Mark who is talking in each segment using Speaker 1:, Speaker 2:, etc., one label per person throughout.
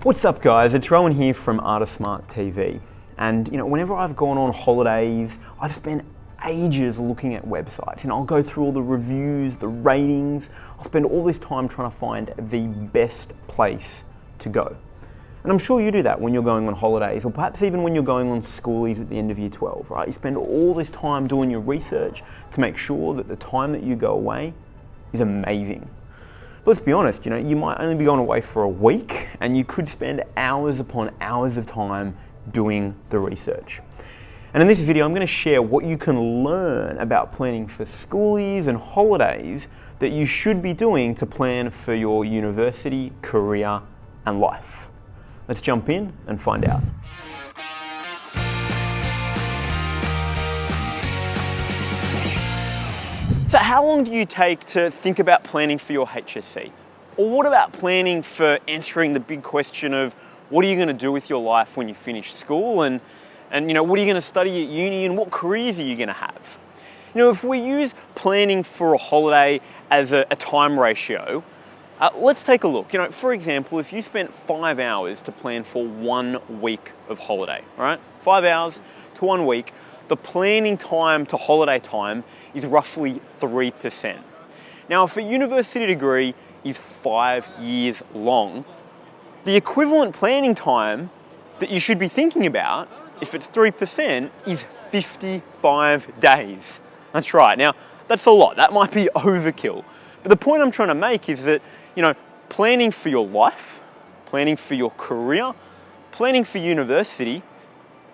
Speaker 1: What's up guys, it's Rowan here from AOSTV, and whenever I've gone on holidays, I've spent ages looking at websites. I'll go through all the reviews, the ratings, I'll spend all this time trying to find the best place to go. And I'm sure you do that when you're going on holidays, or perhaps even when you're going on Schoolies at the end of year 12, right? You spend all this time doing your research to make sure that the time that you go away is amazing. But let's be honest, you might only be going away for a week and you could spend hours upon hours of time doing the research. And in this video, I'm going to share what you can learn about planning for schoolies and holidays that you should be doing to plan for your university, career, and life. Let's jump in and find out. So how long do you take to think about planning for your HSC? Or what about planning for answering the big question of what are you going to do with your life when you finish school, and what are you going to study at uni, and what careers are you going to have? If we use planning for a holiday as a time ratio, let's take a look. For example, if you spent 5 hours to plan for 1 week of holiday, right? 5 hours to 1 week, the planning time to holiday time is roughly 3%. Now, if a university degree is 5 years long, the equivalent planning time that you should be thinking about, if it's 3%, is 55 days. That's right. Now, that's a lot. That might be overkill. But the point I'm trying to make is that, planning for your life, planning for your career, planning for university,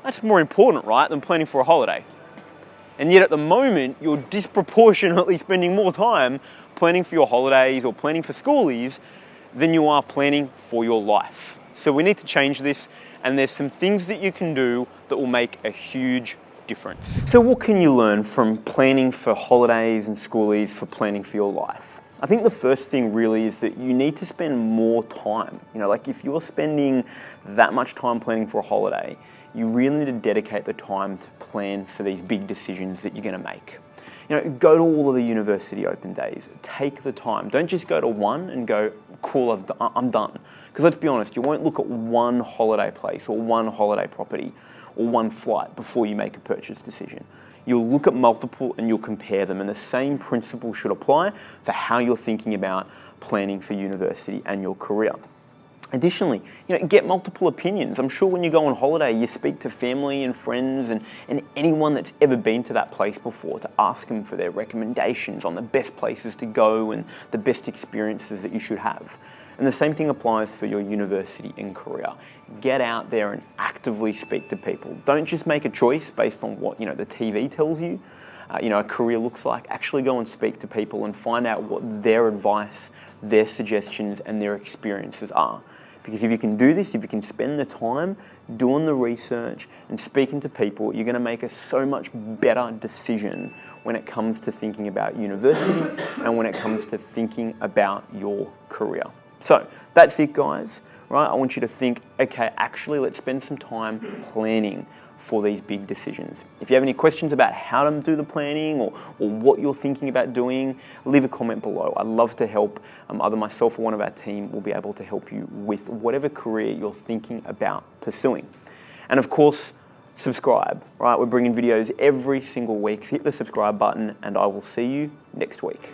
Speaker 1: that's more important, right, than planning for a holiday. And yet at the moment, you're disproportionately spending more time planning for your holidays or planning for schoolies than you are planning for your life. So we need to change this, and there's some things that you can do that will make a huge difference. So what can you learn from planning for holidays and schoolies for planning for your life? I think the first thing really is that you need to spend more time. Like if you're spending that much time planning for a holiday, you really need to dedicate the time to plan for these big decisions that you're going to make. Go to all of the university open days. Take the time. Don't just go to one and go, cool, I'm done. Because let's be honest, you won't look at one holiday place or one holiday property or one flight before you make a purchase decision. You'll look at multiple and you'll compare them, and the same principle should apply for how you're thinking about planning for university and your career. Additionally, get multiple opinions. I'm sure when you go on holiday, you speak to family and friends and anyone that's ever been to that place before to ask them for their recommendations on the best places to go and the best experiences that you should have. And the same thing applies for your university and career. Get out there and actively speak to people. Don't just make a choice based on what the TV tells you, a career looks like. Actually go and speak to people and find out what their advice, their suggestions, and their experiences are. Because if you can do this, if you can spend the time doing the research and speaking to people, you're going to make a so much better decision when it comes to thinking about university and when it comes to thinking about your career. So that's it, guys, right? I want you to think, okay, actually, let's spend some time planning for these big decisions. If you have any questions about how to do the planning or what you're thinking about doing, leave a comment below. I'd love to help. Either myself or one of our team will be able to help you with whatever career you're thinking about pursuing. And of course, subscribe, right? We're bringing videos every single week. So hit the subscribe button and I will see you next week.